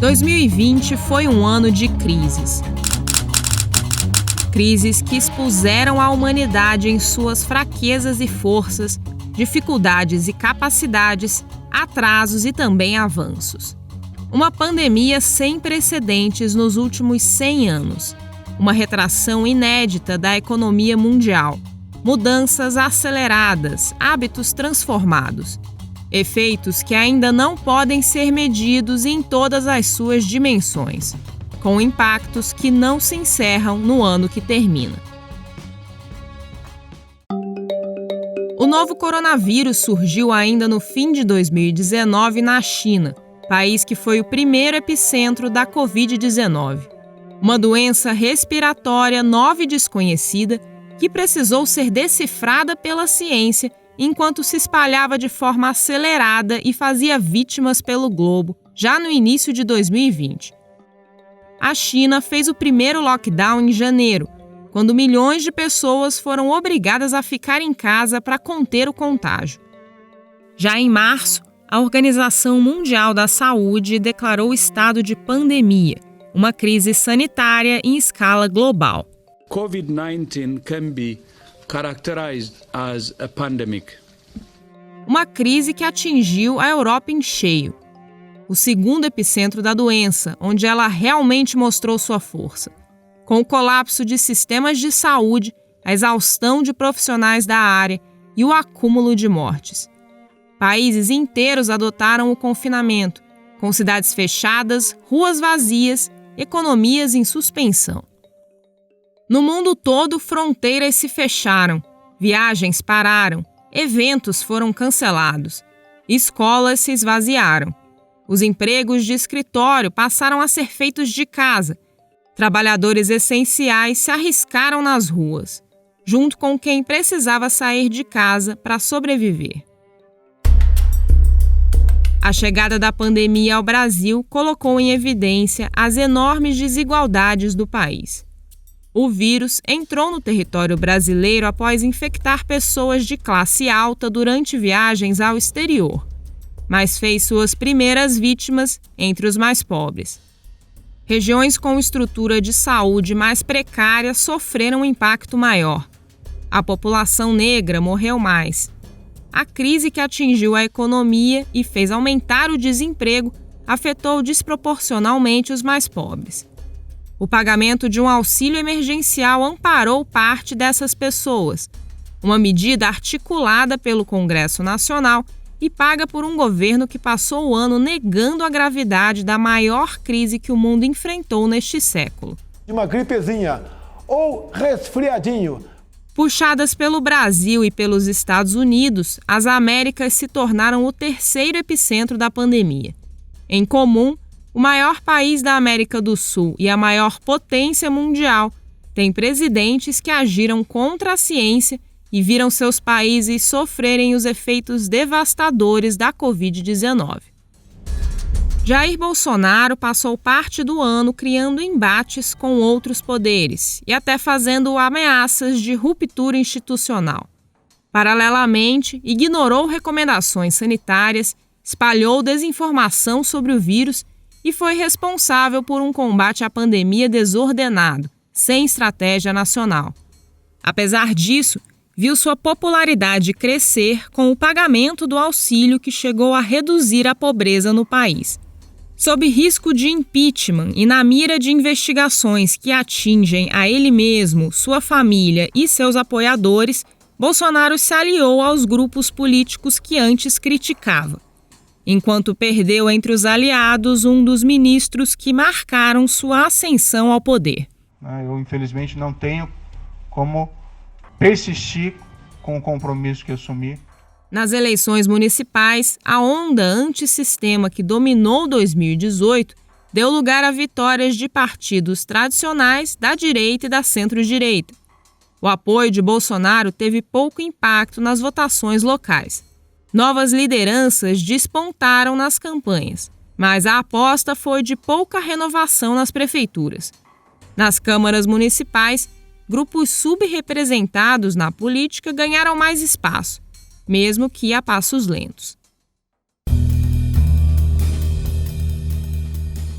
2020 foi um ano de crises. Crises que expuseram a humanidade em suas fraquezas e forças, dificuldades e capacidades, atrasos e também avanços. Uma pandemia sem precedentes nos últimos 100 anos. Uma retração inédita da economia mundial. Mudanças aceleradas, hábitos transformados. Efeitos que ainda não podem ser medidos em todas as suas dimensões, com impactos que não se encerram no ano que termina. O novo coronavírus surgiu ainda no fim de 2019 na China, país que foi o primeiro epicentro da Covid-19. Uma doença respiratória nova e desconhecida que precisou ser decifrada pela ciência enquanto se espalhava de forma acelerada e fazia vítimas pelo globo, já no início de 2020. A China fez o primeiro lockdown em janeiro, quando milhões de pessoas foram obrigadas a ficar em casa para conter o contágio. Já em março, a Organização Mundial da Saúde declarou estado de pandemia, uma crise sanitária em escala global. COVID-19 can be characterized as a pandemic. Uma crise que atingiu a Europa em cheio. O segundo epicentro da doença, onde ela realmente mostrou sua força. Com o colapso de sistemas de saúde, a exaustão de profissionais da área e o acúmulo de mortes. Países inteiros adotaram o confinamento, com cidades fechadas, ruas vazias, economias em suspensão. No mundo todo, fronteiras se fecharam, viagens pararam, eventos foram cancelados, escolas se esvaziaram. Os empregos de escritório passaram a ser feitos de casa. Trabalhadores essenciais se arriscaram nas ruas, junto com quem precisava sair de casa para sobreviver. A chegada da pandemia ao Brasil colocou em evidência as enormes desigualdades do país. O vírus entrou no território brasileiro após infectar pessoas de classe alta durante viagens ao exterior, mas fez suas primeiras vítimas entre os mais pobres. Regiões com estrutura de saúde mais precária sofreram um impacto maior. A população negra morreu mais. A crise que atingiu a economia e fez aumentar o desemprego afetou desproporcionalmente os mais pobres. O pagamento de um auxílio emergencial amparou parte dessas pessoas, uma medida articulada pelo Congresso Nacional e paga por um governo que passou o ano negando a gravidade da maior crise que o mundo enfrentou neste século. Uma gripezinha ou resfriadinho. Puxadas pelo Brasil e pelos Estados Unidos, as Américas se tornaram o terceiro epicentro da pandemia. Em comum, o maior país da América do Sul e a maior potência mundial têm presidentes que agiram contra a ciência e viram seus países sofrerem os efeitos devastadores da Covid-19. Jair Bolsonaro passou parte do ano criando embates com outros poderes e até fazendo ameaças de ruptura institucional. Paralelamente, ignorou recomendações sanitárias, espalhou desinformação sobre o vírus e foi responsável por um combate à pandemia desordenado, sem estratégia nacional. Apesar disso, viu sua popularidade crescer com o pagamento do auxílio que chegou a reduzir a pobreza no país. Sob risco de impeachment e na mira de investigações que atingem a ele mesmo, sua família e seus apoiadores, Bolsonaro se aliou aos grupos políticos que antes criticava, enquanto perdeu entre os aliados um dos ministros que marcaram sua ascensão ao poder. Eu, infelizmente, não tenho como persistir com o compromisso que assumi. Nas eleições municipais, a onda antissistema que dominou 2018 deu lugar a vitórias de partidos tradicionais da direita e da centro-direita. O apoio de Bolsonaro teve pouco impacto nas votações locais. Novas lideranças despontaram nas campanhas, mas a aposta foi de pouca renovação nas prefeituras. Nas câmaras municipais, grupos subrepresentados na política ganharam mais espaço, mesmo que a passos lentos.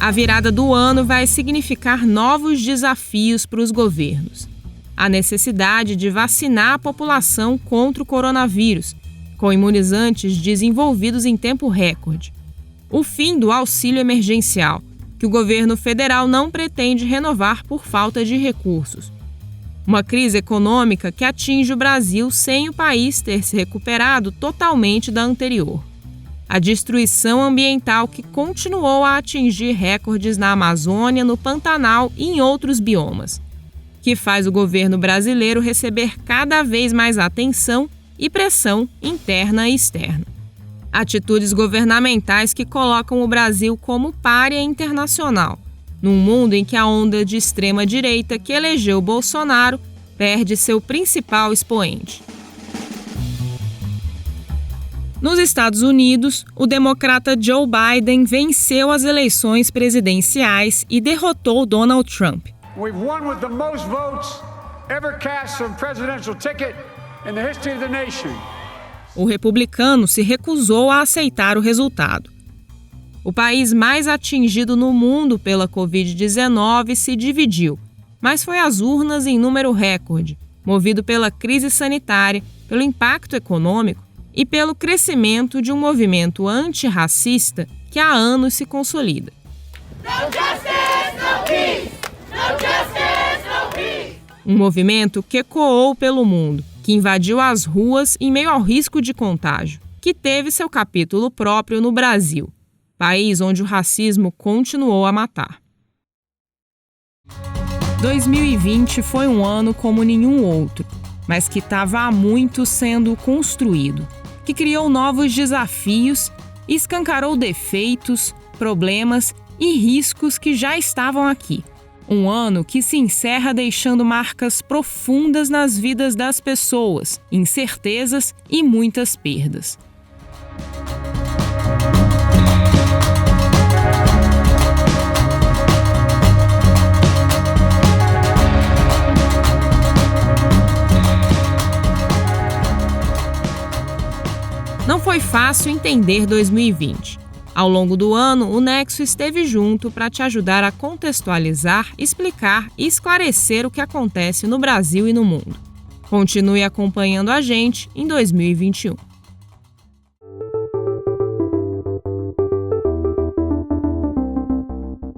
A virada do ano vai significar novos desafios para os governos. A necessidade de vacinar a população contra o coronavírus, com imunizantes desenvolvidos em tempo recorde. O fim do auxílio emergencial, que o governo federal não pretende renovar por falta de recursos. Uma crise econômica que atinge o Brasil sem o país ter se recuperado totalmente da anterior. A destruição ambiental que continuou a atingir recordes na Amazônia, no Pantanal e em outros biomas, que faz o governo brasileiro receber cada vez mais atenção e pressão interna e externa. Atitudes governamentais que colocam o Brasil como pária internacional, num mundo em que a onda de extrema-direita que elegeu Bolsonaro perde seu principal expoente. Nos Estados Unidos, o democrata Joe Biden venceu as eleições presidenciais e derrotou Donald Trump. We've won with the most votes ever cast on a presidential ticket in the history of the nation. O republicano se recusou a aceitar o resultado. O país mais atingido no mundo pela Covid-19 se dividiu, mas foi às urnas em número recorde, movido pela crise sanitária, pelo impacto econômico e pelo crescimento de um movimento antirracista que há anos se consolida. No justice, no peace. No justice, no peace. Um movimento que ecoou pelo mundo, que invadiu as ruas em meio ao risco de contágio, que teve seu capítulo próprio no Brasil, país onde o racismo continuou a matar. 2020 foi um ano como nenhum outro, mas que estava há muito sendo construído, que criou novos desafios e escancarou defeitos, problemas e riscos que já estavam aqui. Um ano que se encerra deixando marcas profundas nas vidas das pessoas, incertezas e muitas perdas. Não foi fácil entender 2020. Ao longo do ano, o Nexo esteve junto para te ajudar a contextualizar, explicar e esclarecer o que acontece no Brasil e no mundo. Continue acompanhando a gente em 2021.